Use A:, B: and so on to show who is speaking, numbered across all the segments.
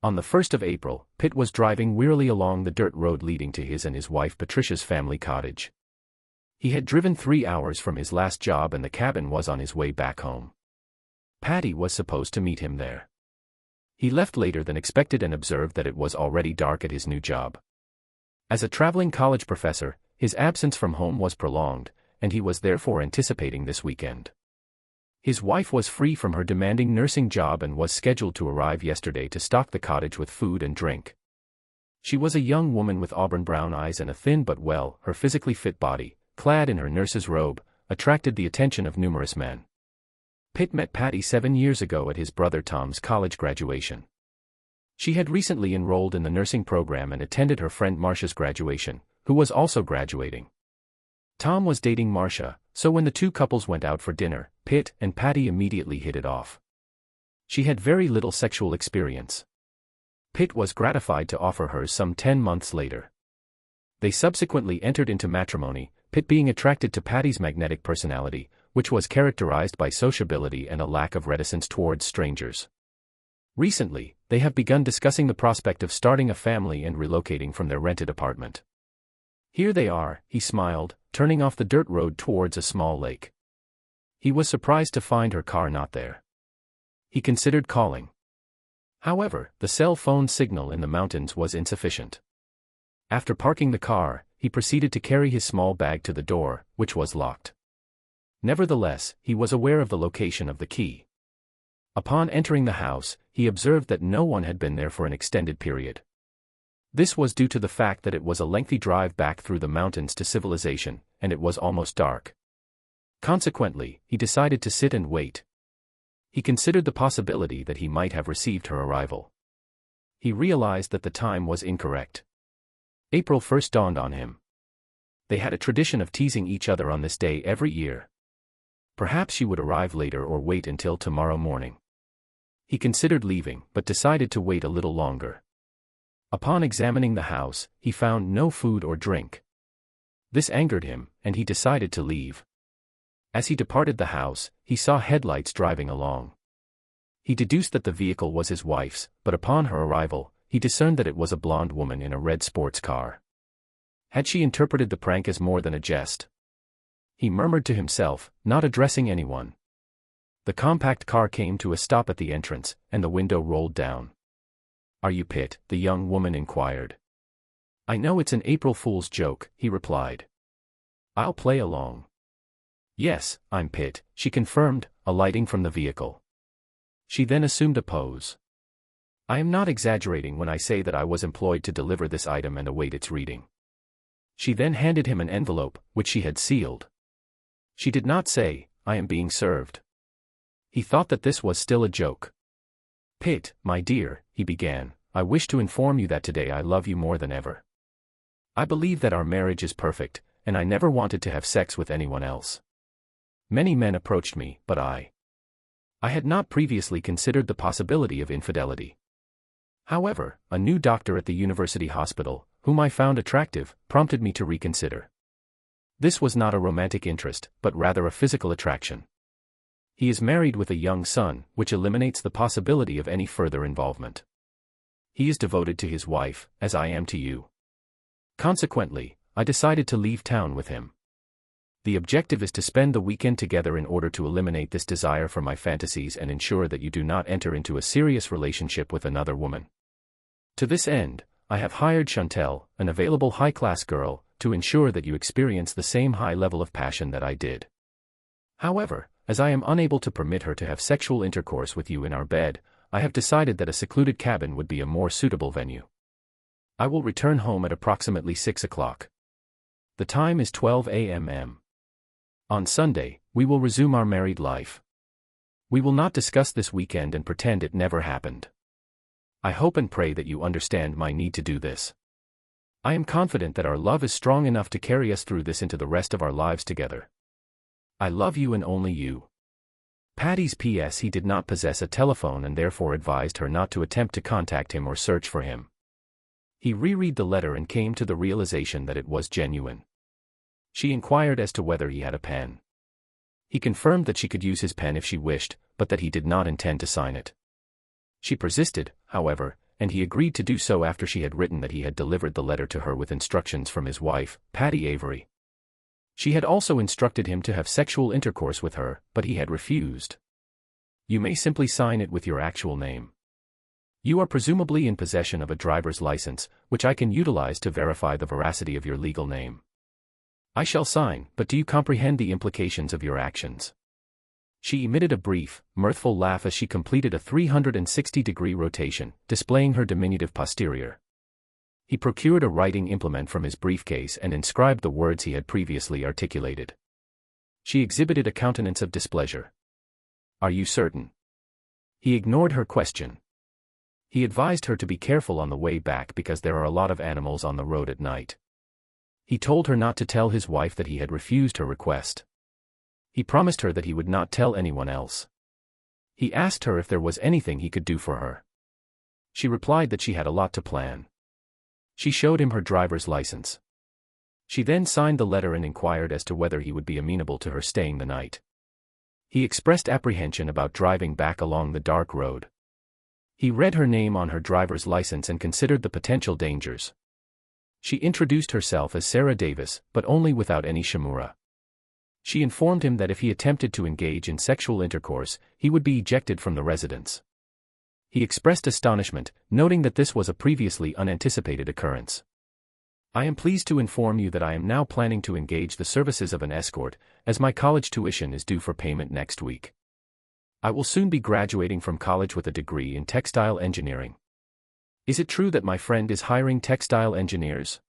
A: On the 1st of April, Pitt was driving wearily along the dirt road leading to his and his wife Patricia's family cottage. He had driven 3 hours from his last job and the cabin was on his way back home. Patty was supposed to meet him there. He left later than expected and observed that it was already dark at his new job. As a traveling college professor, his absence from home was prolonged, and he was therefore anticipating this weekend. His wife was free from her demanding nursing job and was scheduled to arrive yesterday to stock the cottage with food and drink. She was a young woman with auburn brown eyes and a thin but her physically fit body, clad in her nurse's robe, attracted the attention of numerous men. Pitt met Patty 7 years ago at his brother Tom's college graduation. She had recently enrolled in the nursing program and attended her friend Marcia's graduation, who was also graduating. Tom was dating Marcia, so when the two couples went out for dinner, Pitt and Patty immediately hit it off. She had very little sexual experience. Pitt was gratified to offer hers some 10 months later. They subsequently entered into matrimony, Pitt being attracted to Patty's magnetic personality, which was characterized by sociability and a lack of reticence towards strangers. Recently, they have begun discussing the prospect of starting a family and relocating from their rented apartment. Here they are, he smiled, turning off the dirt road towards a small lake. He was surprised to find her car not there. He considered calling. However, the cell phone signal in the mountains was insufficient. After parking the car, he proceeded to carry his small bag to the door, which was locked. Nevertheless, he was aware of the location of the key. Upon entering the house, he observed that no one had been there for an extended period. This was due to the fact that it was a lengthy drive back through the mountains to civilization, and it was almost dark. Consequently, he decided to sit and wait. He considered the possibility that he might have received her arrival. He realized that the time was incorrect. April 1st dawned on him. They had a tradition of teasing each other on this day every year. Perhaps she would arrive later or wait until tomorrow morning. He considered leaving, but decided to wait a little longer. Upon examining the house, he found no food or drink. This angered him, and he decided to leave. As he departed the house, he saw headlights driving along. He deduced that the vehicle was his wife's, but upon her arrival, he discerned that it was a blonde woman in a red sports car. Had she interpreted the prank as more than a jest? He murmured to himself, not addressing anyone. The compact car came to a stop at the entrance, and the window rolled down. "Are you Pitt?" the young woman inquired. "I know it's an April Fool's joke," he replied. "I'll play along." "Yes, I'm Pitt," she confirmed, alighting from the vehicle. She then assumed a pose. "I am not exaggerating when I say that I was employed to deliver this item and await its reading." She then handed him an envelope, which she had sealed. She did not say, "I am being served." He thought that this was still a joke. "Pitt, my dear," he began, "I wish to inform you that today I love you more than ever. I believe that our marriage is perfect, and I never wanted to have sex with anyone else. Many men approached me, but I had not previously considered the possibility of infidelity. However, a new doctor at the university hospital, whom I found attractive, prompted me to reconsider. This was not a romantic interest, but rather a physical attraction. He is married with a young son, which eliminates the possibility of any further involvement. He is devoted to his wife, as I am to you. Consequently, I decided to leave town with him. The objective is to spend the weekend together in order to eliminate this desire for my fantasies and ensure that you do not enter into a serious relationship with another woman. To this end, I have hired Chantel, an available high-class girl, to ensure that you experience the same high level of passion that I did. However, as I am unable to permit her to have sexual intercourse with you in our bed, I have decided that a secluded cabin would be a more suitable venue. I will return home at approximately 6 o'clock. The time is 12 a.m. On Sunday, we will resume our married life. We will not discuss this weekend and pretend it never happened. I hope and pray that you understand my need to do this. I am confident that our love is strong enough to carry us through this into the rest of our lives together. I love you and only you. Patty's P.S. He did not possess a telephone and therefore advised her not to attempt to contact him or search for him. He reread the letter and came to the realization that it was genuine. She inquired as to whether he had a pen. He confirmed that she could use his pen if she wished, but that he did not intend to sign it. She persisted, however, and he agreed to do so after she had written that he had delivered the letter to her with instructions from his wife, Patty Avery. She had also instructed him to have sexual intercourse with her, but he had refused. You may simply sign it with your actual name. You are presumably in possession of a driver's license, which I can utilize to verify the veracity of your legal name. I shall sign, but do you comprehend the implications of your actions? She emitted a brief, mirthful laugh as she completed a 360-degree rotation, displaying her diminutive posterior. He procured a writing implement from his briefcase and inscribed the words he had previously articulated. She exhibited a countenance of displeasure. Are you certain? He ignored her question. He advised her to be careful on the way back because there are a lot of animals on the road at night. He told her not to tell his wife that he had refused her request. He promised her that he would not tell anyone else. He asked her if there was anything he could do for her. She replied that she had a lot to plan. She showed him her driver's license. She then signed the letter and inquired as to whether he would be amenable to her staying the night. He expressed apprehension about driving back along the dark road. He read her name on her driver's license and considered the potential dangers. She introduced herself as Sarah Davis, but only without any Shimura. She informed him that if he attempted to engage in sexual intercourse, he would be ejected from the residence. He expressed astonishment, noting that this was a previously unanticipated occurrence. I am pleased to inform you that I am now planning to engage the services of an escort, as my college tuition is due for payment next week. I will soon be graduating from college with a degree in textile engineering. Is it true that my friend is hiring textile engineers?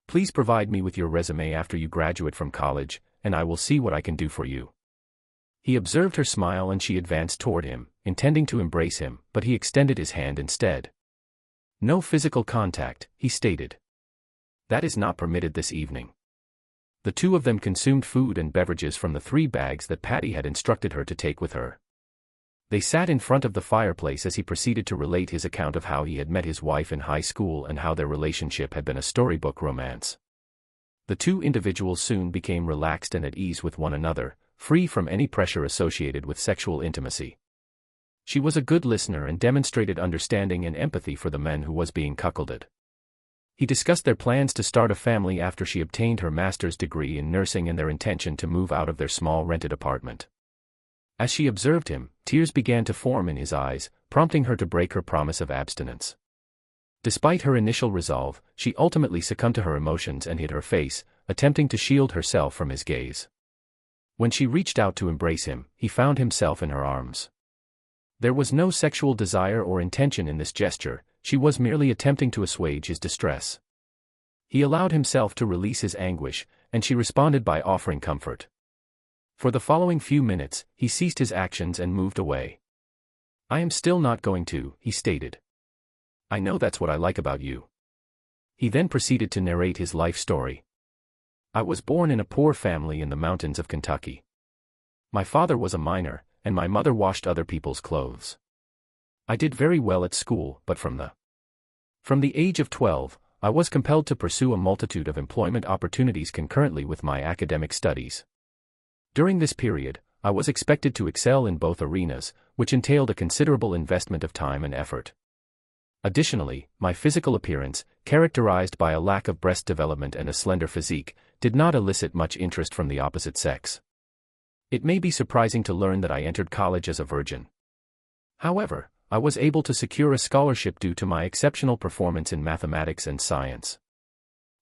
A: Please provide me with your resume after you graduate from college, and I will see what I can do for you. He observed her smile and she advanced toward him, intending to embrace him, but he extended his hand instead. No physical contact, he stated. That is not permitted this evening. The two of them consumed food and beverages from the 3 bags that Patty had instructed her to take with her. They sat in front of the fireplace as he proceeded to relate his account of how he had met his wife in high school and how their relationship had been a storybook romance. The two individuals soon became relaxed and at ease with one another, free from any pressure associated with sexual intimacy. She was a good listener and demonstrated understanding and empathy for the man who was being cuckolded. He discussed their plans to start a family after she obtained her master's degree in nursing and their intention to move out of their small rented apartment. As she observed him, tears began to form in his eyes, prompting her to break her promise of abstinence. Despite her initial resolve, she ultimately succumbed to her emotions and hid her face, attempting to shield herself from his gaze. When she reached out to embrace him, he found himself in her arms. There was no sexual desire or intention in this gesture, she was merely attempting to assuage his distress. He allowed himself to release his anguish, and she responded by offering comfort. For the following few minutes, he ceased his actions and moved away. I am still not going to, he stated. I know that's what I like about you. He then proceeded to narrate his life story. I was born in a poor family in the mountains of Kentucky. My father was a miner, and my mother washed other people's clothes. I did very well at school, but from the age of 12, I was compelled to pursue a multitude of employment opportunities concurrently with my academic studies. During this period, I was expected to excel in both arenas, which entailed a considerable investment of time and effort. Additionally, my physical appearance, characterized by a lack of breast development and a slender physique, did not elicit much interest from the opposite sex. It may be surprising to learn that I entered college as a virgin. However, I was able to secure a scholarship due to my exceptional performance in mathematics and science.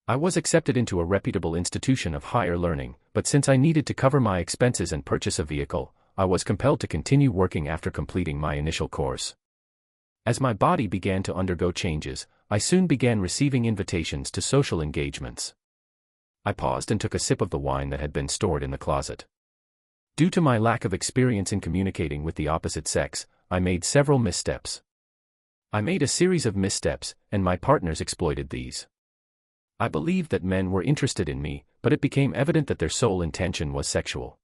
A: I was accepted into a reputable institution of higher learning, but since I needed to cover my expenses and purchase a vehicle, I was compelled to continue working after completing my initial course. As my body began to undergo changes, I soon began receiving invitations to social engagements. I paused and took a sip of the wine that had been stored in the closet. Due to my lack of experience in communicating with the opposite sex, I made several missteps. I made a series of missteps, and my partners exploited these. I believed that men were interested in me, but it became evident that their sole intention was sexual.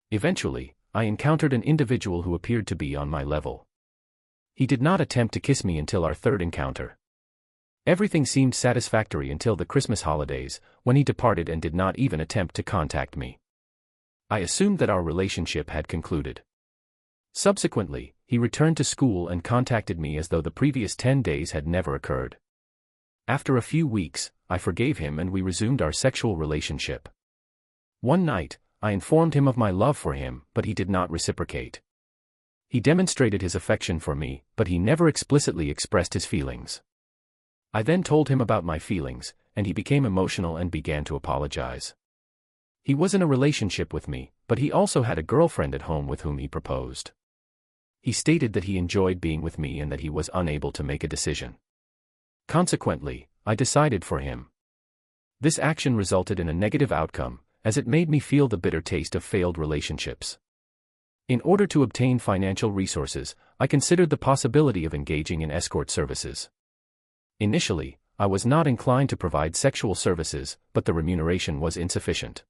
A: Eventually, I encountered an individual who appeared to be on my level. He did not attempt to kiss me until our third encounter. Everything seemed satisfactory until the Christmas holidays, when he departed and did not even attempt to contact me. I assumed that our relationship had concluded. Subsequently, He returned to school and contacted me as though the previous 10 days had never occurred. After a few weeks, I forgave him and we resumed our sexual relationship. One night, I informed him of my love for him, but he did not reciprocate. He demonstrated his affection for me, but he never explicitly expressed his feelings. I then told him about my feelings, and he became emotional and began to apologize. He was in a relationship with me, but he also had a girlfriend at home with whom he proposed. He stated that he enjoyed being with me and that he was unable to make a decision. Consequently, I decided for him. This action resulted in a negative outcome, as it made me feel the bitter taste of failed relationships. In order to obtain financial resources, I considered the possibility of engaging in escort services. Initially, I was not inclined to provide sexual services, but the remuneration was insufficient.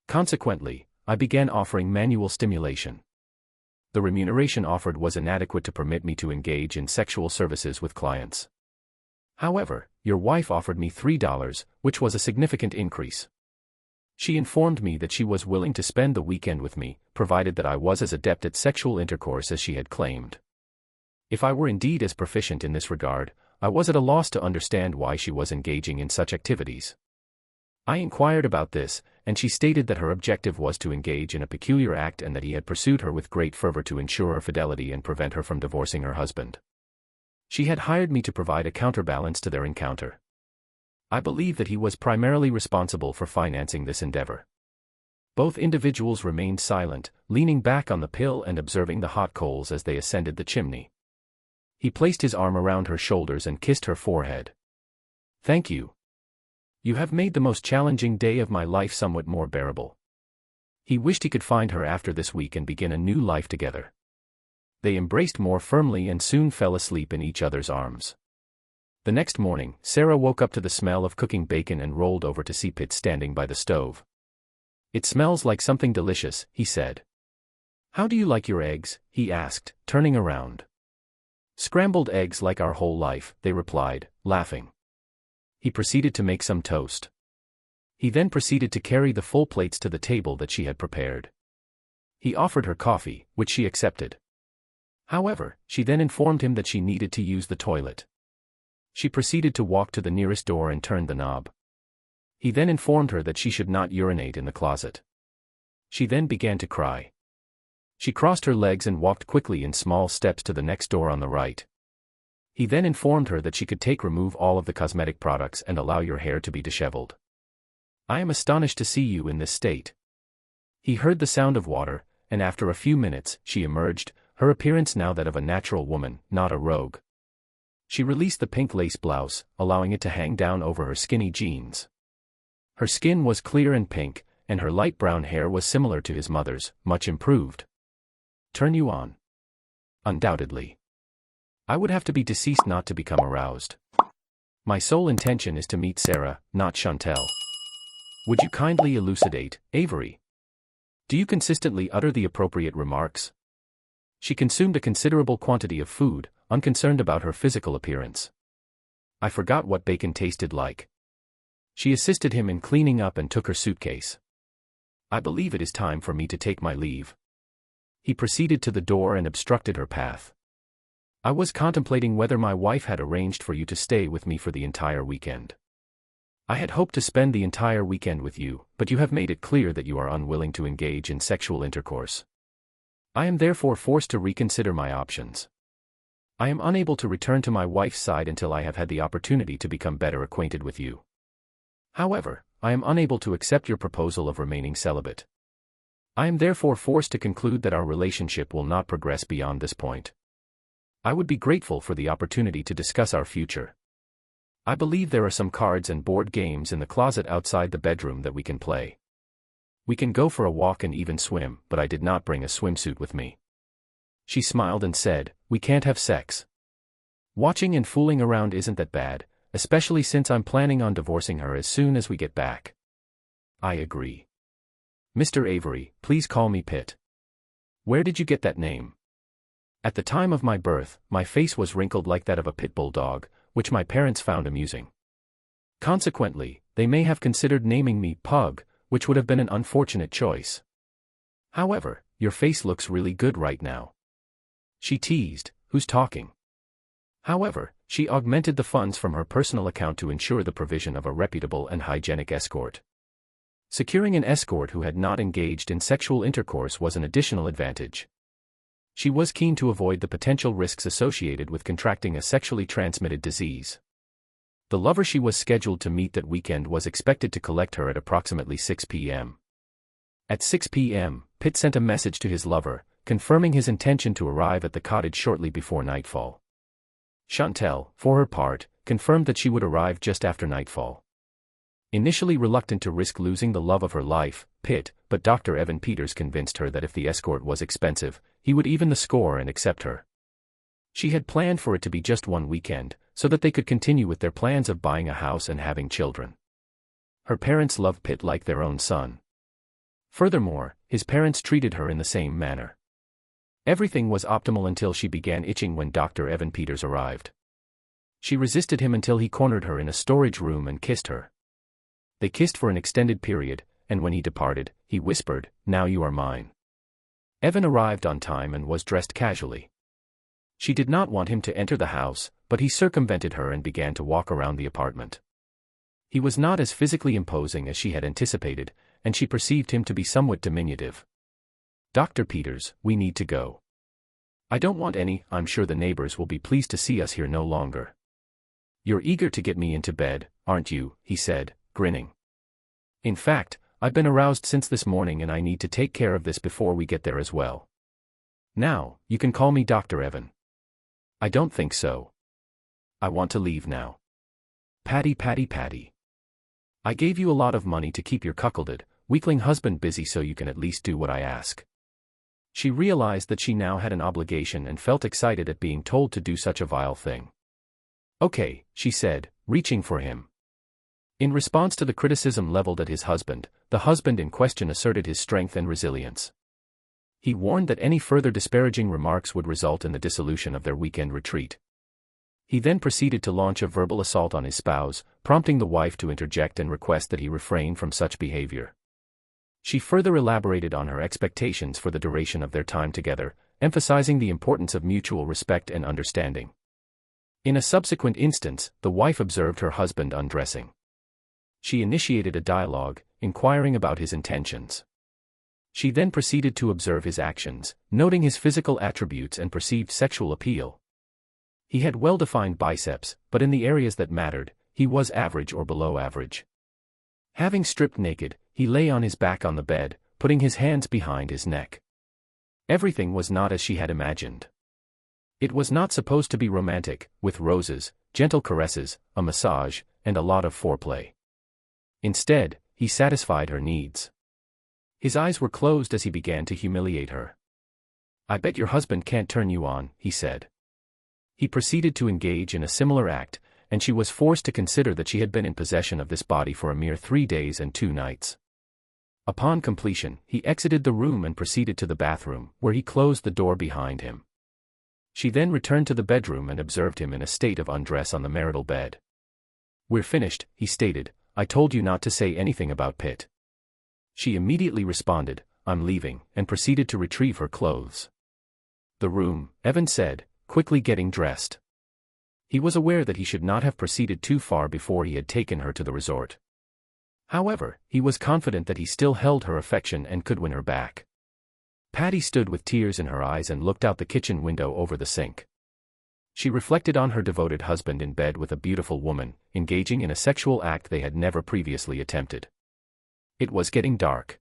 A: Consequently, I began offering manual stimulation. The remuneration offered was inadequate to permit me to engage in sexual services with clients. However, your wife offered me $3, which was a significant increase. She informed me that she was willing to spend the weekend with me, provided that I was as adept at sexual intercourse as she had claimed. If I were indeed as proficient in this regard, I was at a loss to understand why she was engaging in such activities. I inquired about this, and she stated that her objective was to engage in a peculiar act and that he had pursued her with great fervor to ensure her fidelity and prevent her from divorcing her husband. She had hired me to provide a counterbalance to their encounter. I believe that he was primarily responsible for financing this endeavor. Both individuals remained silent, leaning back on the pill and observing the hot coals as they ascended the chimney. He placed his arm around her shoulders and kissed her forehead. "Thank you. You have made the most challenging day of my life somewhat more bearable." He wished he could find her after this week and begin a new life together. They embraced more firmly and soon fell asleep in each other's arms. The next morning, Sarah woke up to the smell of cooking bacon and rolled over to see Pitt standing by the stove. "It smells like something delicious," he said. "How do you like your eggs?" he asked, turning around. "Scrambled eggs like our whole life," they replied, laughing. He proceeded to make some toast. He then proceeded to carry the full plates to the table that she had prepared. He offered her coffee, which she accepted. However, she then informed him that she needed to use the toilet. She proceeded to walk to the nearest door and turned the knob. He then informed her that she should not urinate in the closet. She then began to cry. She crossed her legs and walked quickly in small steps to the next door on the right. He then informed her that she could remove all of the cosmetic products and allow your hair to be disheveled. "I am astonished to see you in this state." He heard the sound of water, and after a few minutes, she emerged, her appearance now that of a natural woman, not a rogue. She released the pink lace blouse, allowing it to hang down over her skinny jeans. Her skin was clear and pink, and her light brown hair was similar to his mother's, much improved. "Turn you on?" "Undoubtedly. I would have to be deceased not to become aroused. My sole intention is to meet Sarah, not Chantel. Would you kindly elucidate, Avery? Do you consistently utter the appropriate remarks?" She consumed a considerable quantity of food, unconcerned about her physical appearance. "I forgot what bacon tasted like." She assisted him in cleaning up and took her suitcase. "I believe it is time for me to take my leave." He proceeded to the door and obstructed her path. "I was contemplating whether my wife had arranged for you to stay with me for the entire weekend. I had hoped to spend the entire weekend with you, but you have made it clear that you are unwilling to engage in sexual intercourse. I am therefore forced to reconsider my options. I am unable to return to my wife's side until I have had the opportunity to become better acquainted with you. However, I am unable to accept your proposal of remaining celibate. I am therefore forced to conclude that our relationship will not progress beyond this point. I would be grateful for the opportunity to discuss our future. I believe there are some cards and board games in the closet outside the bedroom that we can play. We can go for a walk and even swim, but I did not bring a swimsuit with me." She smiled and said, "We can't have sex. Watching and fooling around isn't that bad, especially since I'm planning on divorcing her as soon as we get back." "I agree. Mr. Avery, please call me Pitt. Where did you get that name?" "At the time of my birth, my face was wrinkled like that of a pit bull dog, which my parents found amusing. Consequently, they may have considered naming me Pug, which would have been an unfortunate choice. However, your face looks really good right now. She teased, "Who's talking?" However, she augmented the funds from her personal account to ensure the provision of a reputable and hygienic escort. Securing an escort who had not engaged in sexual intercourse was an additional advantage. She was keen to avoid the potential risks associated with contracting a sexually transmitted disease. The lover she was scheduled to meet that weekend was expected to collect her at approximately 6 p.m. At 6 p.m., Pitt sent a message to his lover, confirming his intention to arrive at the cottage shortly before nightfall. Chantal, for her part, confirmed that she would arrive just after nightfall. Initially reluctant to risk losing the love of her life, Pitt, but Dr. Evan Peters convinced her that if the escort was expensive, he would even the score and accept her. She had planned for it to be just one weekend, so that they could continue with their plans of buying a house and having children. Her parents loved Pitt like their own son. Furthermore, his parents treated her in the same manner. Everything was optimal until she began itching when Dr. Evan Peters arrived. She resisted him until he cornered her in a storage room and kissed her. They kissed for an extended period, and when he departed, he whispered, "Now you are mine." Evan arrived on time and was dressed casually. She did not want him to enter the house, but he circumvented her and began to walk around the apartment. He was not as physically imposing as she had anticipated, and she perceived him to be somewhat diminutive. "Dr. Peters, we need to go." "I don't want any, I'm sure the neighbors will be pleased to see us here no longer." "You're eager to get me into bed, aren't you?" he said, grinning. "In fact, I've been aroused since this morning and I need to take care of this before we get there as well." "Now, you can call me Dr. Evan." "I don't think so. I want to leave now." "Patty, Patty, Patty. I gave you a lot of money to keep your cuckolded, weakling husband busy so you can at least do what I ask." She realized that she now had an obligation and felt excited at being told to do such a vile thing. "Okay," she said, reaching for him. In response to the criticism leveled at his husband, the husband in question asserted his strength and resilience. He warned that any further disparaging remarks would result in the dissolution of their weekend retreat. He then proceeded to launch a verbal assault on his spouse, prompting the wife to interject and request that he refrain from such behavior. She further elaborated on her expectations for the duration of their time together, emphasizing the importance of mutual respect and understanding. In a subsequent instance, the wife observed her husband undressing. She initiated a dialogue, inquiring about his intentions. She then proceeded to observe his actions, noting his physical attributes and perceived sexual appeal. He had well-defined biceps, but in the areas that mattered, he was average or below average. Having stripped naked, he lay on his back on the bed, putting his hands behind his neck. Everything was not as she had imagined. It was not supposed to be romantic, with roses, gentle caresses, a massage, and a lot of foreplay. Instead, he satisfied her needs. His eyes were closed as he began to humiliate her. "I bet your husband can't turn you on," he said. He proceeded to engage in a similar act, and she was forced to consider that she had been in possession of this body for a mere 3 days and 2 nights. Upon completion, he exited the room and proceeded to the bathroom, where he closed the door behind him. She then returned to the bedroom and observed him in a state of undress on the marital bed. "We're finished," he stated. "I told you not to say anything about Pitt." She immediately responded, "I'm leaving," and proceeded to retrieve her clothes. "The room," Evan said, quickly getting dressed. He was aware that he should not have proceeded too far before he had taken her to the resort. However, he was confident that he still held her affection and could win her back. Patty stood with tears in her eyes and looked out the kitchen window over the sink. She reflected on her devoted husband in bed with a beautiful woman, engaging in a sexual act they had never previously attempted. It was getting dark.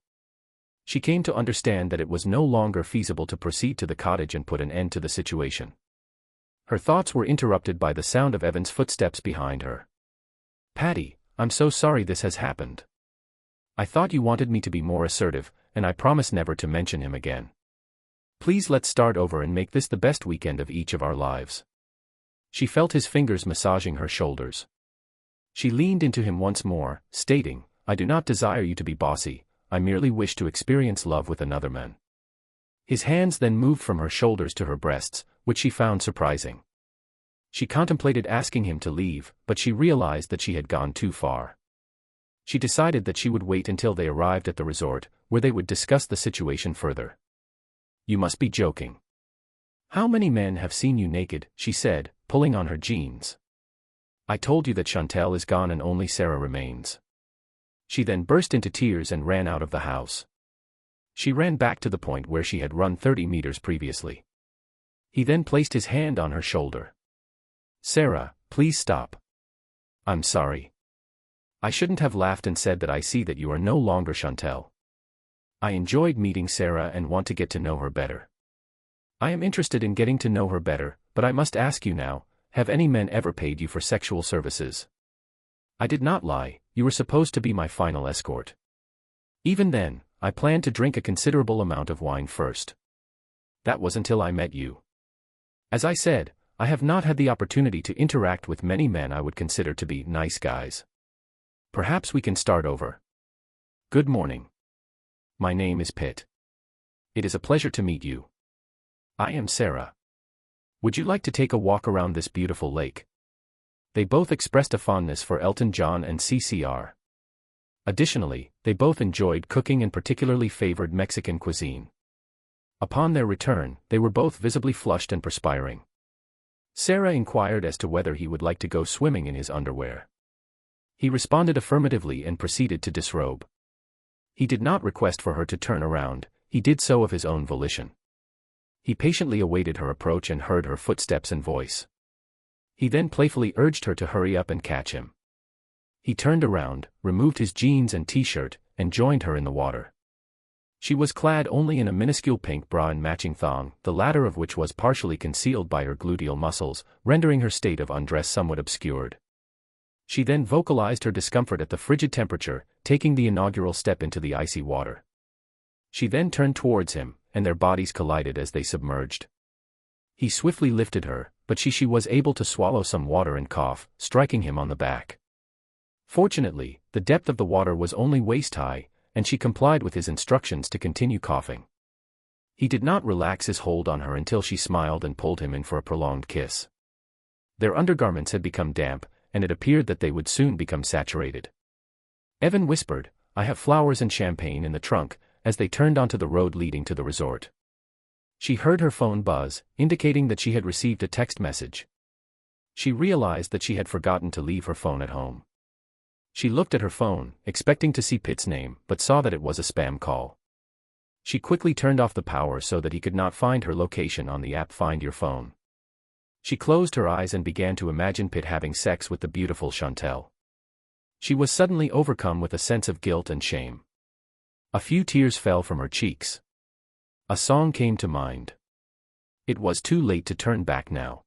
A: She came to understand that it was no longer feasible to proceed to the cottage and put an end to the situation. Her thoughts were interrupted by the sound of Evan's footsteps behind her. "Patty, I'm so sorry this has happened. I thought you wanted me to be more assertive, and I promise never to mention him again. Please let's start over and make this the best weekend of each of our lives." She felt his fingers massaging her shoulders. She leaned into him once more, stating, "I do not desire you to be bossy, I merely wish to experience love with another man." His hands then moved from her shoulders to her breasts, which she found surprising. She contemplated asking him to leave, but she realized that she had gone too far. She decided that she would wait until they arrived at the resort, where they would discuss the situation further. "You must be joking." "How many men have seen you naked?" she said, pulling on her jeans. "I told you that Chantel is gone and only Sarah remains." She then burst into tears and ran out of the house. She ran back to the point where she had run 30 meters previously. He then placed his hand on her shoulder. "Sarah, please stop. I'm sorry. I shouldn't have laughed and said that. I see that you are no longer Chantel. I enjoyed meeting Sarah and want to get to know her better. I am interested in getting to know her better, but I must ask you now, have any men ever paid you for sexual services?" "I did not lie, you were supposed to be my final escort. Even then, I planned to drink a considerable amount of wine first. That was until I met you. As I said, I have not had the opportunity to interact with many men I would consider to be nice guys. Perhaps we can start over. Good morning. My name is Pitt. It is a pleasure to meet you. I am Sarah. Would you like to take a walk around this beautiful lake?" They both expressed a fondness for Elton John and CCR. Additionally, they both enjoyed cooking and particularly favored Mexican cuisine. Upon their return, they were both visibly flushed and perspiring. Sarah inquired as to whether he would like to go swimming in his underwear. He responded affirmatively and proceeded to disrobe. He did not request for her to turn around, he did so of his own volition. He patiently awaited her approach and heard her footsteps and voice. He then playfully urged her to hurry up and catch him. He turned around, removed his jeans and t-shirt, and joined her in the water. She was clad only in a minuscule pink bra and matching thong, the latter of which was partially concealed by her gluteal muscles, rendering her state of undress somewhat obscured. She then vocalized her discomfort at the frigid temperature, taking the inaugural step into the icy water. She then turned towards him, and their bodies collided as they submerged. He swiftly lifted her, but she was able to swallow some water and cough, striking him on the back. Fortunately, the depth of the water was only waist-high, and she complied with his instructions to continue coughing. He did not relax his hold on her until she smiled and pulled him in for a prolonged kiss. Their undergarments had become damp, and it appeared that they would soon become saturated. Evan whispered, "I have flowers and champagne in the trunk," as they turned onto the road leading to the resort. She heard her phone buzz, indicating that she had received a text message. She realized that she had forgotten to leave her phone at home. She looked at her phone, expecting to see Pitt's name, but saw that it was a spam call. She quickly turned off the power so that he could not find her location on the app Find Your Phone. She closed her eyes and began to imagine Pitt having sex with the beautiful Chantel. She was suddenly overcome with a sense of guilt and shame. A few tears fell from her cheeks. A song came to mind. It was too late to turn back now.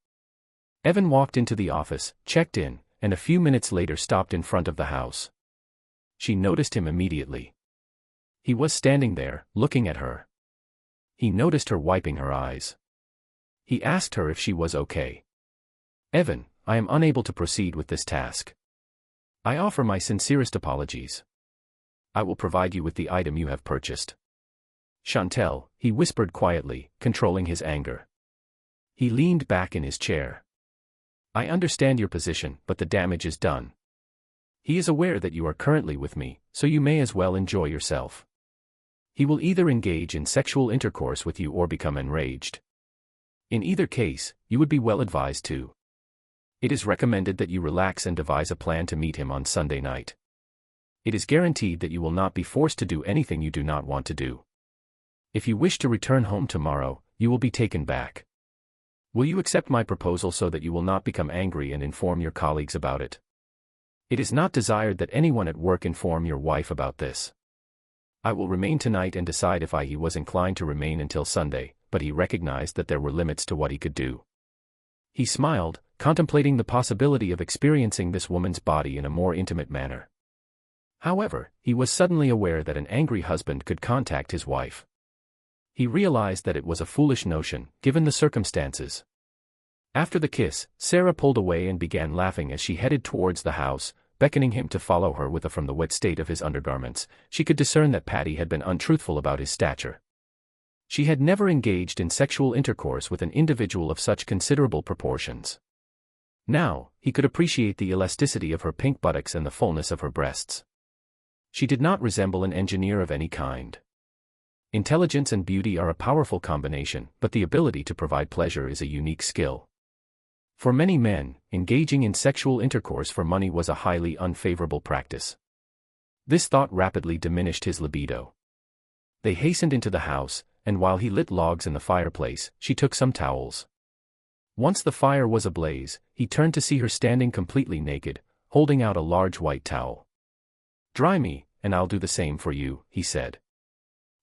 A: Evan walked into the office, checked in, and a few minutes later stopped in front of the house. She noticed him immediately. He was standing there, looking at her. He noticed her wiping her eyes. He asked her if she was okay. "Evan, I am unable to proceed with this task. I offer my sincerest apologies. I will provide you with the item you have purchased." "Chantel," he whispered quietly, controlling his anger. He leaned back in his chair. "I understand your position, but the damage is done. He is aware that you are currently with me, so you may as well enjoy yourself. He will either engage in sexual intercourse with you or become enraged. In either case, you would be well advised to. It is recommended that you relax and devise a plan to meet him on Sunday night. It is guaranteed that you will not be forced to do anything you do not want to do. If you wish to return home tomorrow, you will be taken back. Will you accept my proposal so that you will not become angry and inform your colleagues about it? It is not desired that anyone at work inform your wife about this. I will remain tonight and decide if he was inclined to remain until Sunday, but he recognized that there were limits to what he could do. He smiled, contemplating the possibility of experiencing this woman's body in a more intimate manner. However, he was suddenly aware that an angry husband could contact his wife. He realized that it was a foolish notion, given the circumstances. After the kiss, Sarah pulled away and began laughing as she headed towards the house, beckoning him to follow her from the wet state of his undergarments. She could discern that Patty had been untruthful about his stature. She had never engaged in sexual intercourse with an individual of such considerable proportions. Now, he could appreciate the elasticity of her pink buttocks and the fullness of her breasts. She did not resemble an engineer of any kind. Intelligence and beauty are a powerful combination, but the ability to provide pleasure is a unique skill. For many men, engaging in sexual intercourse for money was a highly unfavorable practice. This thought rapidly diminished his libido. They hastened into the house, and while he lit logs in the fireplace, she took some towels. Once the fire was ablaze, he turned to see her standing completely naked, holding out a large white towel. "Dry me, and I'll do the same for you," he said.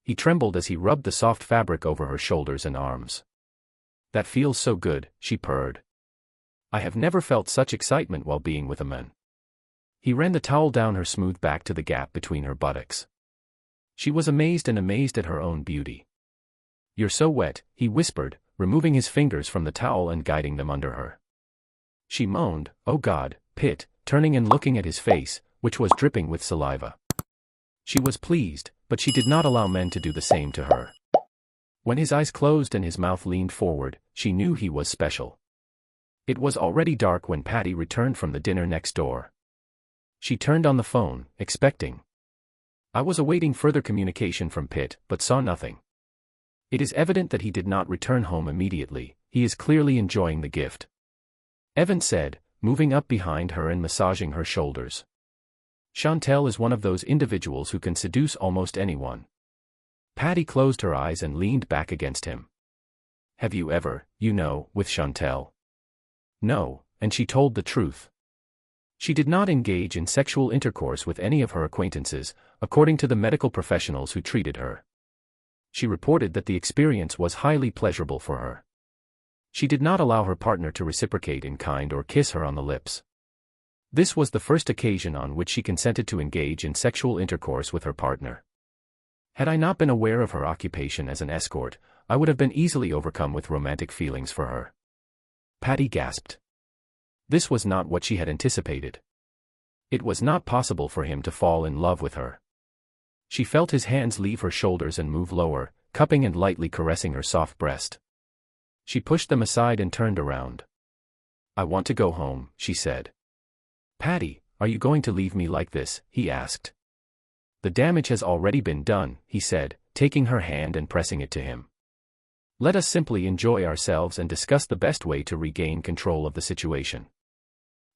A: He trembled as he rubbed the soft fabric over her shoulders and arms. "That feels so good," she purred. "I have never felt such excitement while being with a man." He ran the towel down her smooth back to the gap between her buttocks. She was amazed at her own beauty. "You're so wet," he whispered, removing his fingers from the towel and guiding them under her. She moaned, "Oh God, Pitt," turning and looking at his face, which was dripping with saliva. She was pleased, but she did not allow men to do the same to her. When his eyes closed and his mouth leaned forward, she knew he was special. It was already dark when Patty returned from the dinner next door. She turned on the phone, expecting. I was awaiting further communication from Pitt, but saw nothing. It is evident that he did not return home immediately. He is clearly enjoying the gift, Evan said, moving up behind her and massaging her shoulders. Chantel is one of those individuals who can seduce almost anyone. Patty closed her eyes and leaned back against him. "Have you ever, with Chantel?" "No," and she told the truth. She did not engage in sexual intercourse with any of her acquaintances, according to the medical professionals who treated her. She reported that the experience was highly pleasurable for her. She did not allow her partner to reciprocate in kind or kiss her on the lips. This was the first occasion on which she consented to engage in sexual intercourse with her partner. Had I not been aware of her occupation as an escort, I would have been easily overcome with romantic feelings for her. Patty gasped. This was not what she had anticipated. It was not possible for him to fall in love with her. She felt his hands leave her shoulders and move lower, cupping and lightly caressing her soft breast. She pushed them aside and turned around. "I want to go home," she said. "Patty, are you going to leave me like this?" he asked. "The damage has already been done," he said, taking her hand and pressing it to him. "Let us simply enjoy ourselves and discuss the best way to regain control of the situation.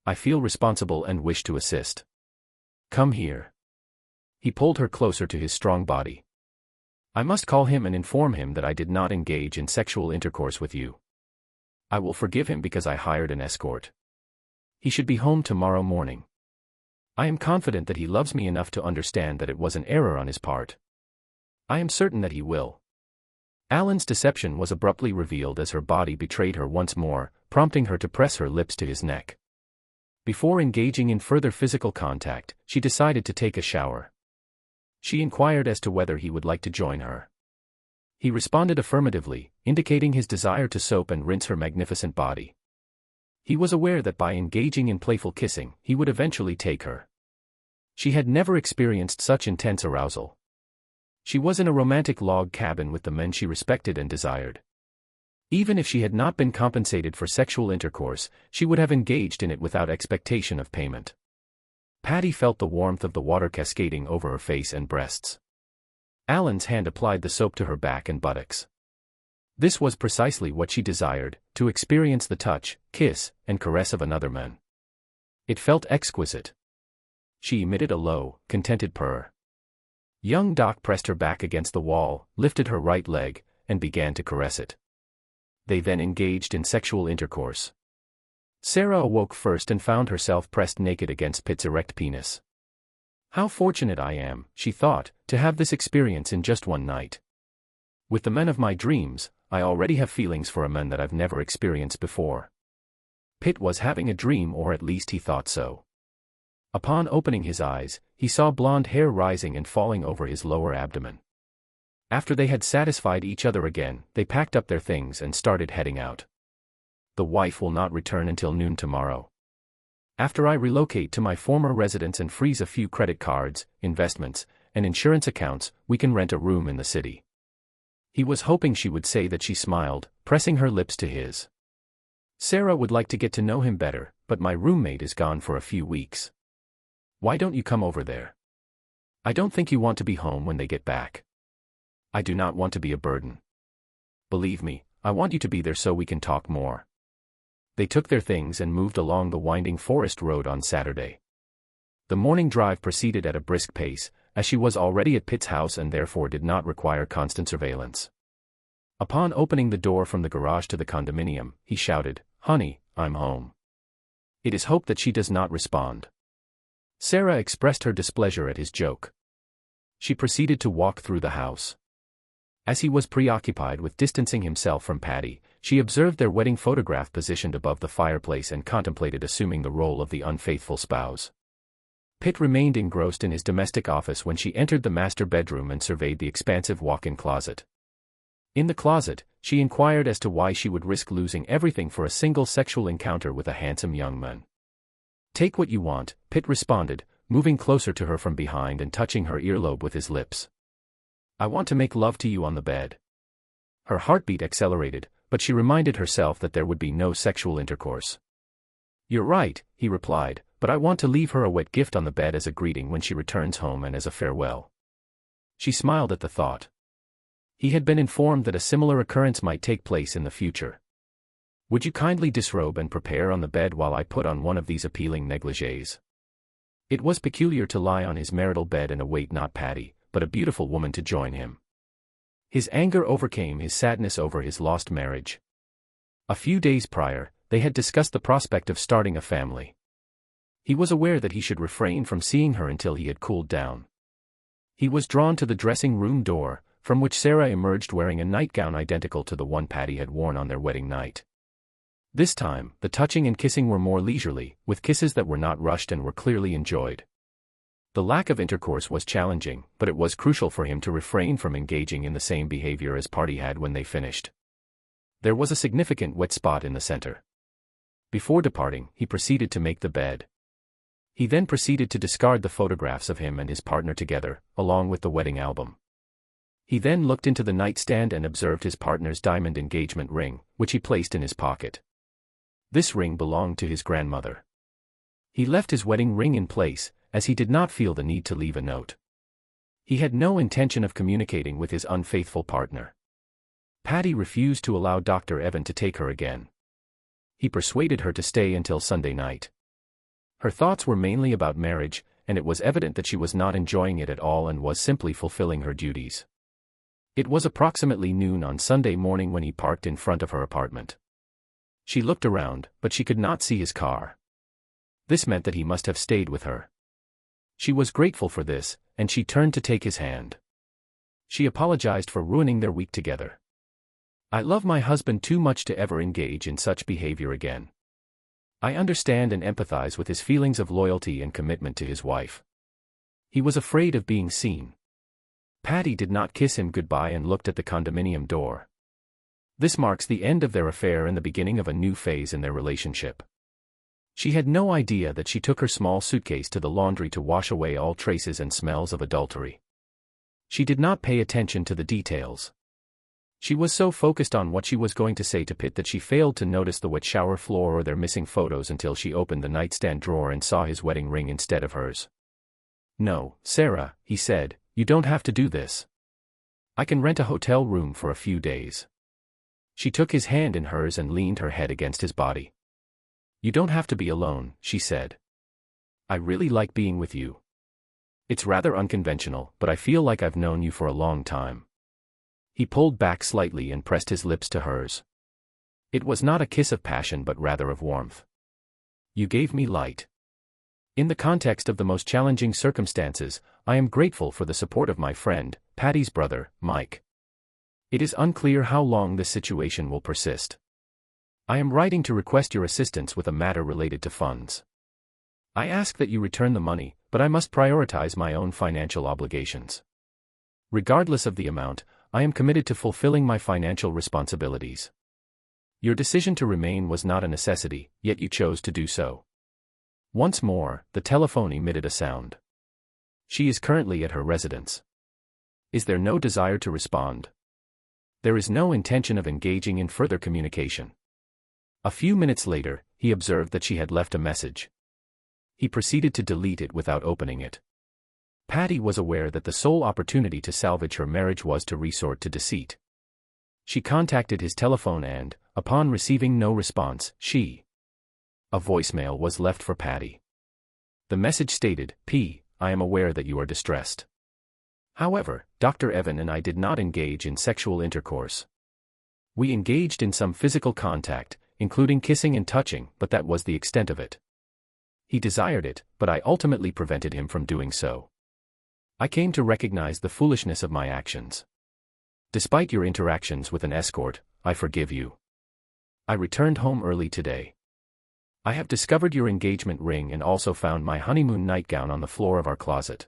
A: I feel responsible and wish to assist. Come here." He pulled her closer to his strong body. "I must call him and inform him that I did not engage in sexual intercourse with you. I will forgive him because I hired an escort. He should be home tomorrow morning. I am confident that he loves me enough to understand that it was an error on his part. I am certain that he will." Alan's deception was abruptly revealed as her body betrayed her once more, prompting her to press her lips to his neck. Before engaging in further physical contact, she decided to take a shower. She inquired as to whether he would like to join her. He responded affirmatively, indicating his desire to soap and rinse her magnificent body. He was aware that by engaging in playful kissing, he would eventually take her. She had never experienced such intense arousal. She was in a romantic log cabin with the men she respected and desired. Even if she had not been compensated for sexual intercourse, she would have engaged in it without expectation of payment. Patty felt the warmth of the water cascading over her face and breasts. Alan's hand applied the soap to her back and buttocks. This was precisely what she desired, to experience the touch, kiss, and caress of another man. It felt exquisite. She emitted a low, contented purr. Young Doc pressed her back against the wall, lifted her right leg, and began to caress it. They then engaged in sexual intercourse. Sarah awoke first and found herself pressed naked against Pitt's erect penis. "How fortunate I am," she thought, "to have this experience in just one night. With the men of my dreams, I already have feelings for a man that I've never experienced before." Pitt was having a dream, or at least he thought so. Upon opening his eyes, he saw blonde hair rising and falling over his lower abdomen. After they had satisfied each other again, they packed up their things and started heading out. "The wife will not return until noon tomorrow. After I relocate to my former residence and freeze a few credit cards, investments, and insurance accounts, we can rent a room in the city." He was hoping she would say that she smiled, pressing her lips to his. "Sarah would like to get to know him better, but my roommate is gone for a few weeks. Why don't you come over there? I don't think you want to be home when they get back." I do not want to be a burden. Believe me, I want you to be there so we can talk more. They took their things and moved along the winding forest road on Saturday. The morning drive proceeded at a brisk pace, as she was already at Pitt's house and therefore did not require constant surveillance. Upon opening the door from the garage to the condominium, he shouted, "Honey, I'm home." It is hoped that she does not respond. Sarah expressed her displeasure at his joke. She proceeded to walk through the house. As he was preoccupied with distancing himself from Patty, she observed their wedding photograph positioned above the fireplace and contemplated assuming the role of the unfaithful spouse. Pitt remained engrossed in his domestic office when she entered the master bedroom and surveyed the expansive walk-in closet. In the closet, she inquired as to why she would risk losing everything for a single sexual encounter with a handsome young man. "Take what you want," Pitt responded, moving closer to her from behind and touching her earlobe with his lips. "I want to make love to you on the bed." Her heartbeat accelerated, but she reminded herself that there would be no sexual intercourse. "You're right," he replied, "but I want to leave her a wet gift on the bed as a greeting when she returns home and as a farewell." She smiled at the thought. He had been informed that a similar occurrence might take place in the future. "Would you kindly disrobe and prepare on the bed while I put on one of these appealing negligées?" It was peculiar to lie on his marital bed and await not Patty, but a beautiful woman to join him. His anger overcame his sadness over his lost marriage. A few days prior, they had discussed the prospect of starting a family. He was aware that he should refrain from seeing her until he had cooled down. He was drawn to the dressing room door, from which Sarah emerged wearing a nightgown identical to the one Patty had worn on their wedding night. This time, the touching and kissing were more leisurely, with kisses that were not rushed and were clearly enjoyed. The lack of intercourse was challenging, but it was crucial for him to refrain from engaging in the same behavior as Patty had when they finished. There was a significant wet spot in the center. Before departing, he proceeded to make the bed. He then proceeded to discard the photographs of him and his partner together, along with the wedding album. He then looked into the nightstand and observed his partner's diamond engagement ring, which he placed in his pocket. This ring belonged to his grandmother. He left his wedding ring in place, as he did not feel the need to leave a note. He had no intention of communicating with his unfaithful partner. Patty refused to allow Dr. Evan to take her again. He persuaded her to stay until Sunday night. Her thoughts were mainly about marriage, and it was evident that she was not enjoying it at all and was simply fulfilling her duties. It was approximately noon on Sunday morning when he parked in front of her apartment. She looked around, but she could not see his car. This meant that he must have stayed with her. She was grateful for this, and she turned to take his hand. She apologized for ruining their week together. "I love my husband too much to ever engage in such behavior again. I understand and empathize with his feelings of loyalty and commitment to his wife. He was afraid of being seen." Patty did not kiss him goodbye and looked at the condominium door. This marks the end of their affair and the beginning of a new phase in their relationship. She had no idea that she took her small suitcase to the laundry to wash away all traces and smells of adultery. She did not pay attention to the details. She was so focused on what she was going to say to Pitt that she failed to notice the wet shower floor or their missing photos until she opened the nightstand drawer and saw his wedding ring instead of hers. "No, Sarah," he said, "you don't have to do this. I can rent a hotel room for a few days." She took his hand in hers and leaned her head against his body. "You don't have to be alone," she said. "I really like being with you. It's rather unconventional, but I feel like I've known you for a long time." He pulled back slightly and pressed his lips to hers. It was not a kiss of passion but rather of warmth. "You gave me light. In the context of the most challenging circumstances, I am grateful for the support of my friend, Patty's brother, Mike. It is unclear how long this situation will persist. I am writing to request your assistance with a matter related to funds. I ask that you return the money, but I must prioritize my own financial obligations. Regardless of the amount, I am committed to fulfilling my financial responsibilities. Your decision to remain was not a necessity, yet you chose to do so." Once more, the telephone emitted a sound. "She is currently at her residence. Is there no desire to respond? There is no intention of engaging in further communication." A few minutes later, he observed that she had left a message. He proceeded to delete it without opening it. Patty was aware that the sole opportunity to salvage her marriage was to resort to deceit. She contacted his telephone and, upon receiving no response, a voicemail was left for Patty. The message stated, I am aware that you are distressed. However, Dr. Evan and I did not engage in sexual intercourse. We engaged in some physical contact, including kissing and touching, but that was the extent of it. He desired it, but I ultimately prevented him from doing so. I came to recognize the foolishness of my actions. Despite your interactions with an escort, I forgive you. I returned home early today. I have discovered your engagement ring and also found my honeymoon nightgown on the floor of our closet.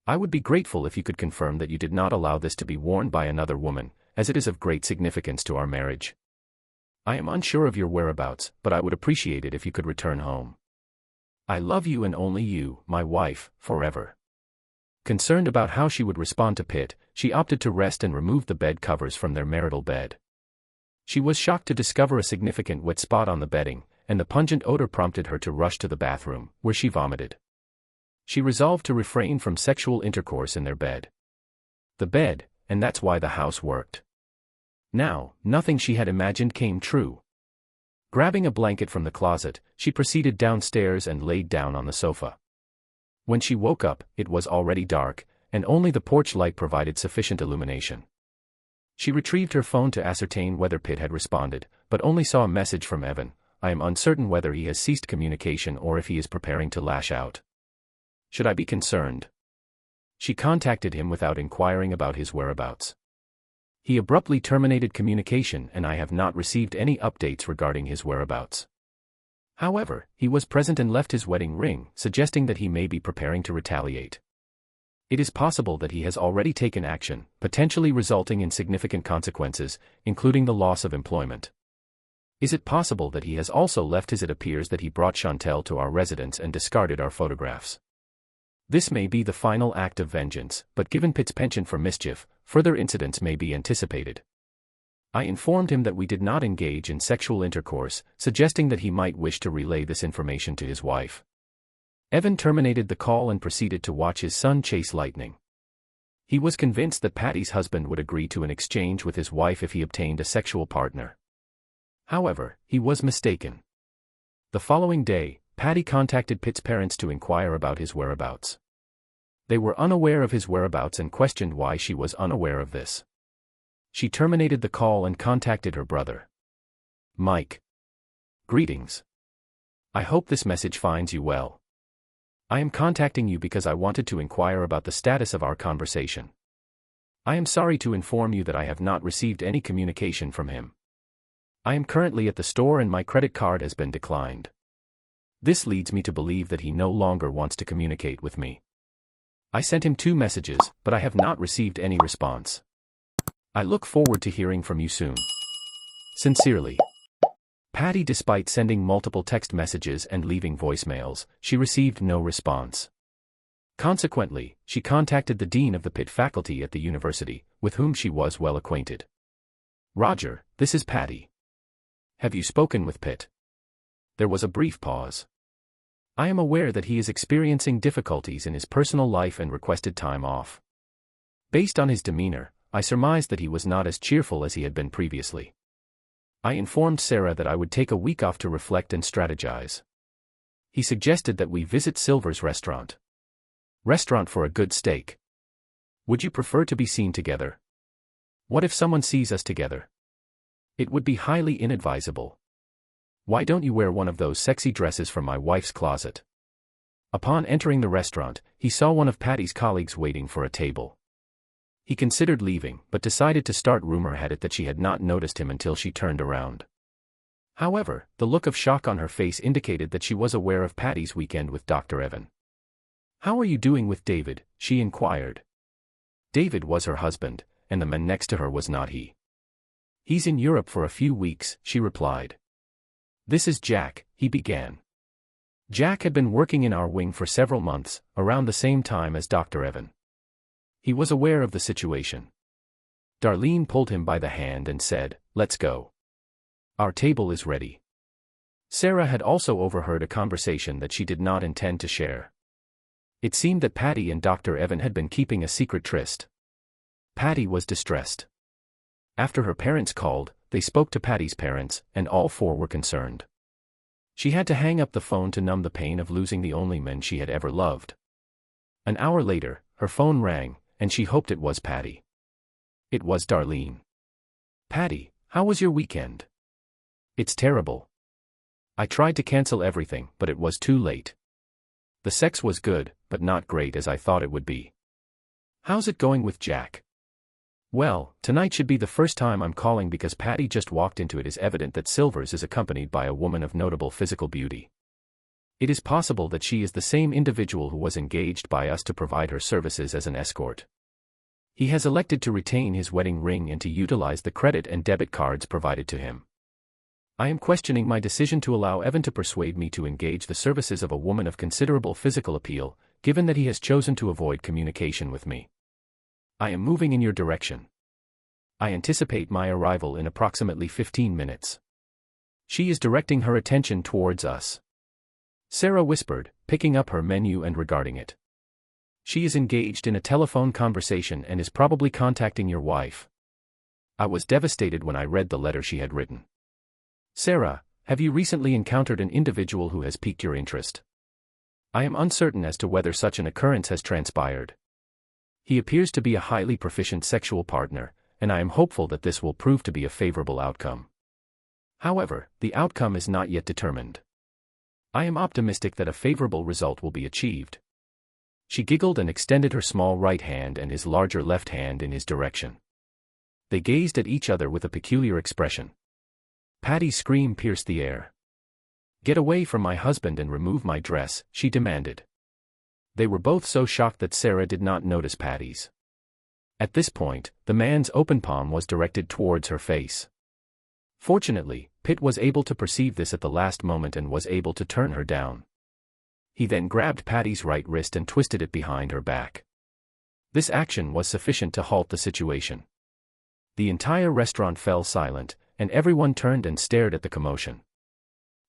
A: I would be grateful if you could confirm that you did not allow this to be worn by another woman, as it is of great significance to our marriage. I am unsure of your whereabouts, but I would appreciate it if you could return home. I love you and only you, my wife, forever. Concerned about how she would respond to Pitt, she opted to rest and remove the bed covers from their marital bed. She was shocked to discover a significant wet spot on the bedding, and the pungent odor prompted her to rush to the bathroom, where she vomited. She resolved to refrain from sexual intercourse in their bed. The bed, and that's why the house worked. Now, nothing she had imagined came true. Grabbing a blanket from the closet, she proceeded downstairs and laid down on the sofa. When she woke up, it was already dark, and only the porch light provided sufficient illumination. She retrieved her phone to ascertain whether Pitt had responded, but only saw a message from Evan. I am uncertain whether he has ceased communication or if he is preparing to lash out. Should I be concerned? She contacted him without inquiring about his whereabouts. He abruptly terminated communication and I have not received any updates regarding his whereabouts. However, he was present and left his wedding ring, suggesting that he may be preparing to retaliate. It is possible that he has already taken action, potentially resulting in significant consequences, including the loss of employment. Is it possible that he has also left as it appears that he brought Chantel to our residence and discarded our photographs? This may be the final act of vengeance, but given Pitt's penchant for mischief, further incidents may be anticipated. I informed him that we did not engage in sexual intercourse, suggesting that he might wish to relay this information to his wife. Evan terminated the call and proceeded to watch his son chase lightning. He was convinced that Patty's husband would agree to an exchange with his wife if he obtained a sexual partner. However, he was mistaken. The following day, Patty contacted Pitt's parents to inquire about his whereabouts. They were unaware of his whereabouts and questioned why she was unaware of this. She terminated the call and contacted her brother. Mike. Greetings. I hope this message finds you well. I am contacting you because I wanted to inquire about the status of our conversation. I am sorry to inform you that I have not received any communication from him. I am currently at the store and my credit card has been declined. This leads me to believe that he no longer wants to communicate with me. I sent him 2 messages, but I have not received any response. I look forward to hearing from you soon. Sincerely. Patty. Despite sending multiple text messages and leaving voicemails, she received no response. Consequently, she contacted the dean of the Pitt faculty at the university, with whom she was well acquainted. Roger, this is Patty. Have you spoken with Pitt? There was a brief pause. I am aware that he is experiencing difficulties in his personal life and requested time off. Based on his demeanor, I surmised that he was not as cheerful as he had been previously. I informed Sarah that I would take a week off to reflect and strategize. He suggested that we visit Silver's restaurant. Restaurant for a good steak. Would you prefer to be seen together? What if someone sees us together? It would be highly inadvisable. Why don't you wear one of those sexy dresses from my wife's closet? Upon entering the restaurant, he saw one of Patty's colleagues waiting for a table. He considered leaving, but decided to start. Rumor had it that she had not noticed him until she turned around. However, the look of shock on her face indicated that she was aware of Patty's weekend with Dr. Evan. How are you doing with David? She inquired. David was her husband, and the man next to her was not he. He's in Europe for a few weeks, she replied. This is Jack, he began. Jack had been working in our wing for several months, around the same time as Dr. Evan. He was aware of the situation. Darlene pulled him by the hand and said, "Let's go. Our table is ready." Sarah had also overheard a conversation that she did not intend to share. It seemed that Patty and Dr. Evan had been keeping a secret tryst. Patty was distressed. After her parents called, they spoke to Patty's parents, and all four were concerned. She had to hang up the phone to numb the pain of losing the only man she had ever loved. An hour later, her phone rang, and she hoped it was Patty. It was Darlene. "Patty, how was your weekend?" "It's terrible. I tried to cancel everything, but it was too late. The sex was good, but not great as I thought it would be. How's it going with Jack?" "Well, tonight should be the first time I'm calling because Patty just walked into it. It is evident that Silvers is accompanied by a woman of notable physical beauty. It is possible that she is the same individual who was engaged by us to provide her services as an escort. He has elected to retain his wedding ring and to utilize the credit and debit cards provided to him. I am questioning my decision to allow Evan to persuade me to engage the services of a woman of considerable physical appeal, given that he has chosen to avoid communication with me. I am moving in your direction. I anticipate my arrival in approximately 15 minutes. She is directing her attention towards us," Sarah whispered, picking up her menu and regarding it. "She is engaged in a telephone conversation and is probably contacting your wife." I was devastated when I read the letter she had written. "Sarah, have you recently encountered an individual who has piqued your interest? I am uncertain as to whether such an occurrence has transpired. He appears to be a highly proficient sexual partner, and I am hopeful that this will prove to be a favorable outcome. However, the outcome is not yet determined. I am optimistic that a favorable result will be achieved." She giggled and extended her small right hand and his larger left hand in his direction. They gazed at each other with a peculiar expression. Patty's scream pierced the air. "Get away from my husband and remove my dress," she demanded. They were both so shocked that Sarah did not notice Patty's. At this point, the man's open palm was directed towards her face. Fortunately, Pitt was able to perceive this at the last moment and was able to turn her down. He then grabbed Patty's right wrist and twisted it behind her back. This action was sufficient to halt the situation. The entire restaurant fell silent, and everyone turned and stared at the commotion.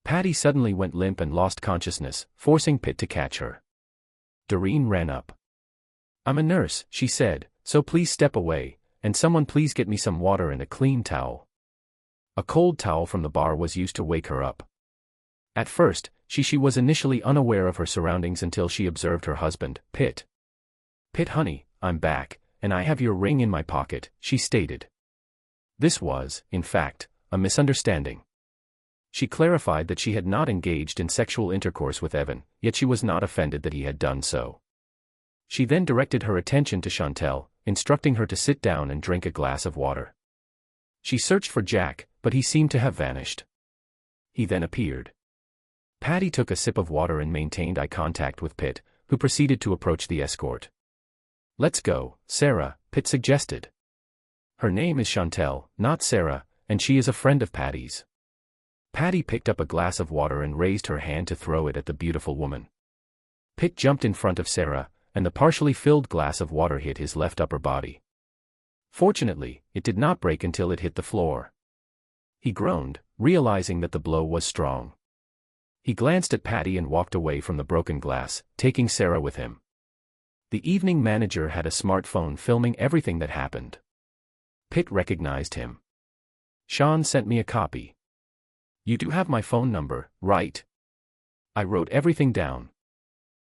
A: Patty suddenly went limp and lost consciousness, forcing Pitt to catch her. Doreen ran up. "I'm a nurse," she said, "so please step away, and someone please get me some water and a clean towel." A cold towel from the bar was used to wake her up. At first, she was initially unaware of her surroundings until she observed her husband, Pitt. "Pitt honey, I'm back, and I have your ring in my pocket," she stated. This was, in fact, a misunderstanding. She clarified that she had not engaged in sexual intercourse with Evan, yet she was not offended that he had done so. She then directed her attention to Chantel, instructing her to sit down and drink a glass of water. She searched for Jack, but he seemed to have vanished. He then appeared. Patty took a sip of water and maintained eye contact with Pitt, who proceeded to approach the escort. "Let's go, Sarah," Pitt suggested. "Her name is Chantel, not Sarah, and she is a friend of Patty's." Patty picked up a glass of water and raised her hand to throw it at the beautiful woman. Pitt jumped in front of Sarah, and the partially filled glass of water hit his left upper body. Fortunately, it did not break until it hit the floor. He groaned, realizing that the blow was strong. He glanced at Patty and walked away from the broken glass, taking Sarah with him. The evening manager had a smartphone filming everything that happened. Pitt recognized him. "Sean sent me a copy. You do have my phone number, right? I wrote everything down.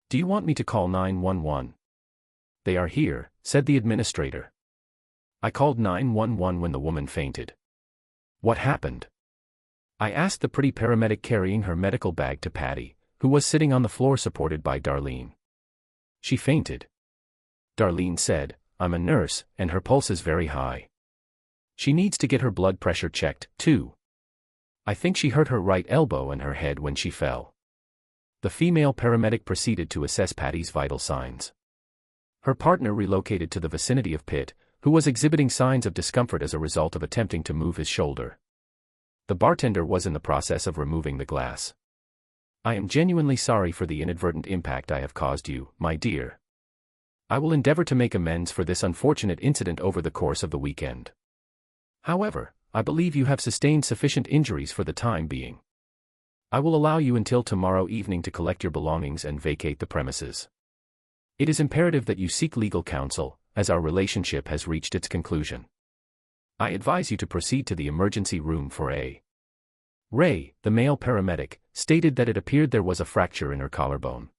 A: Do you want me to call 911? "They are here," said the administrator. "I called 911 when the woman fainted." "What happened?" I asked the pretty paramedic carrying her medical bag to Patty, who was sitting on the floor supported by Darlene. "She fainted," Darlene said. "I'm a nurse, and her pulse is very high. She needs to get her blood pressure checked, too. I think she hurt her right elbow and her head when she fell." The female paramedic proceeded to assess Patty's vital signs. Her partner relocated to the vicinity of Pitt, who was exhibiting signs of discomfort as a result of attempting to move his shoulder. The bartender was in the process of removing the glass. "I am genuinely sorry for the inadvertent impact I have caused you, my dear. I will endeavor to make amends for this unfortunate incident over the course of the weekend. However, I believe you have sustained sufficient injuries for the time being. I will allow you until tomorrow evening to collect your belongings and vacate the premises." It is imperative that you seek legal counsel, as our relationship has reached its conclusion. I advise you to proceed to the emergency room for A. Ray, the male paramedic, stated that it appeared there was a fracture in her collarbone.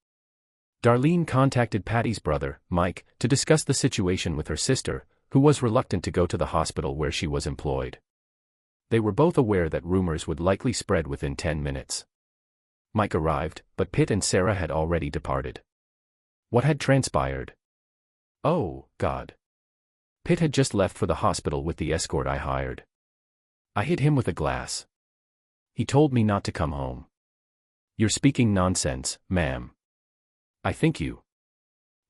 A: Darlene contacted Patty's brother, Mike, to discuss the situation with her sister, who was reluctant to go to the hospital where she was employed. They were both aware that rumors would likely spread within 10 minutes. Mike arrived, but Pitt and Sarah had already departed. What had transpired? Oh, God. Pitt had just left for the hospital with the escort I hired. I hit him with a glass. He told me not to come home. You're speaking nonsense, ma'am. I think you.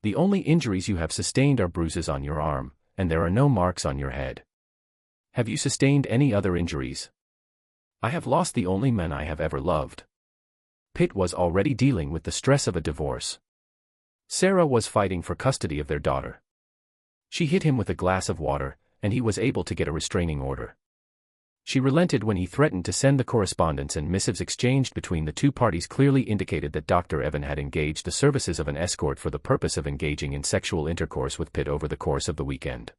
A: The only injuries you have sustained are bruises on your arm, and there are no marks on your head. Have you sustained any other injuries? I have lost the only man I have ever loved. Pitt was already dealing with the stress of a divorce. Sarah was fighting for custody of their daughter. She hit him with a glass of water, and he was able to get a restraining order. She relented when he threatened to send the correspondence, and missives exchanged between the two parties clearly indicated that Dr. Evan had engaged the services of an escort for the purpose of engaging in sexual intercourse with Pitt over the course of the weekend.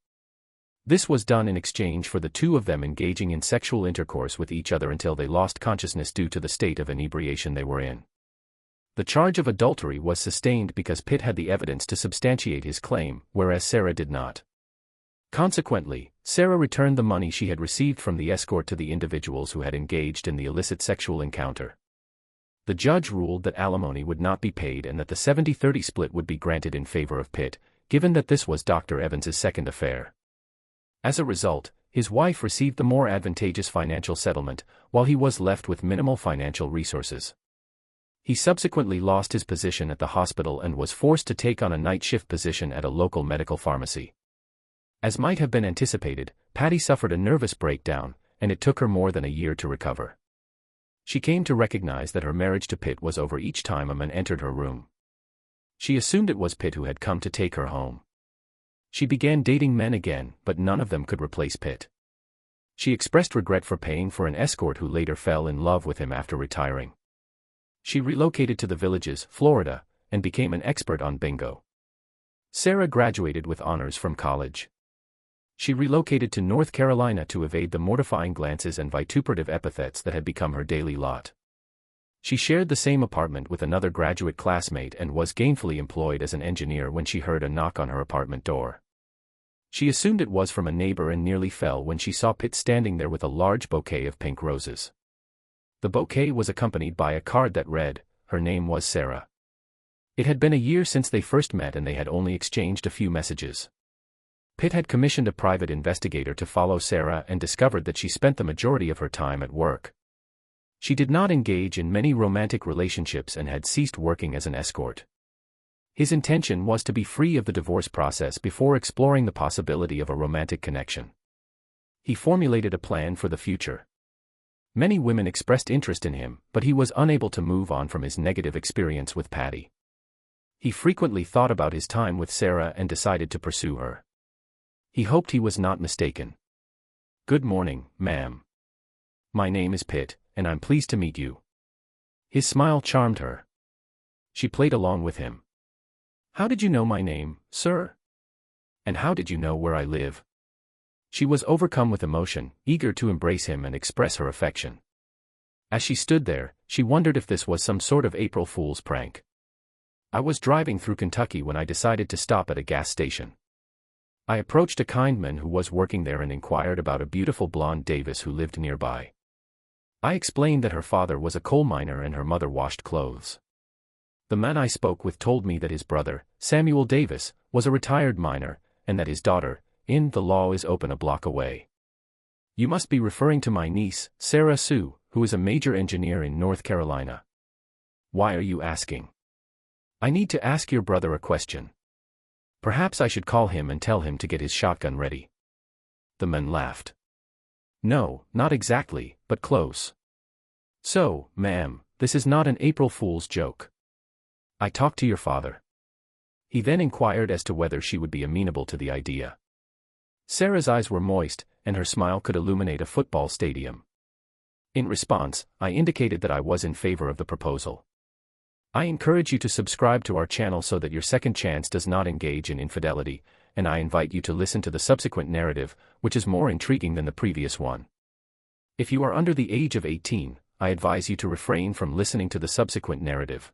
A: This was done in exchange for the two of them engaging in sexual intercourse with each other until they lost consciousness due to the state of inebriation they were in. The charge of adultery was sustained because Pitt had the evidence to substantiate his claim, whereas Sarah did not. Consequently, Sarah returned the money she had received from the escort to the individuals who had engaged in the illicit sexual encounter. The judge ruled that alimony would not be paid and that the 70-30 split would be granted in favor of Pitt, given that this was Dr. Evans's second affair. As a result, his wife received the more advantageous financial settlement, while he was left with minimal financial resources. He subsequently lost his position at the hospital and was forced to take on a night shift position at a local medical pharmacy. As might have been anticipated, Patty suffered a nervous breakdown, and it took her more than a year to recover. She came to recognize that her marriage to Pitt was over each time a man entered her room. She assumed it was Pitt who had come to take her home. She began dating men again, but none of them could replace Pitt. She expressed regret for paying for an escort who later fell in love with him after retiring. She relocated to the Villages, Florida, and became an expert on bingo. Sarah graduated with honors from college. She relocated to North Carolina to evade the mortifying glances and vituperative epithets that had become her daily lot. She shared the same apartment with another graduate classmate and was gainfully employed as an engineer when she heard a knock on her apartment door. She assumed it was from a neighbor and nearly fell when she saw Pitt standing there with a large bouquet of pink roses. The bouquet was accompanied by a card that read, "Her name was Sarah." It had been a year since they first met and they had only exchanged a few messages. Pitt had commissioned a private investigator to follow Sarah and discovered that she spent the majority of her time at work. She did not engage in many romantic relationships and had ceased working as an escort. His intention was to be free of the divorce process before exploring the possibility of a romantic connection. He formulated a plan for the future. Many women expressed interest in him, but he was unable to move on from his negative experience with Patty. He frequently thought about his time with Sarah and decided to pursue her. He hoped he was not mistaken. "Good morning, ma'am. My name is Pitt, and I'm pleased to meet you." His smile charmed her. She played along with him. "How did you know my name, sir? And how did you know where I live?" She was overcome with emotion, eager to embrace him and express her affection. As she stood there, she wondered if this was some sort of April Fool's prank. "I was driving through Kentucky when I decided to stop at a gas station. I approached a kind man who was working there and inquired about a beautiful blonde Davis who lived nearby. I explained that her father was a coal miner and her mother washed clothes. The man I spoke with told me that his brother, Samuel Davis, was a retired miner, and that his daughter, the law is open a block away. You must be referring to my niece, Sarah Sue, who is a major engineer in North Carolina. Why are you asking? I need to ask your brother a question. Perhaps I should call him and tell him to get his shotgun ready." The man laughed. "No, not exactly, but close. So, ma'am, this is not an April Fool's joke. I talked to your father." He then inquired as to whether she would be amenable to the idea. Sarah's eyes were moist, and her smile could illuminate a football stadium. In response, I indicated that I was in favor of the proposal. I encourage you to subscribe to our channel so that your second chance does not engage in infidelity, and I invite you to listen to the subsequent narrative, which is more intriguing than the previous one. If you are under the age of 18, I advise you to refrain from listening to the subsequent narrative.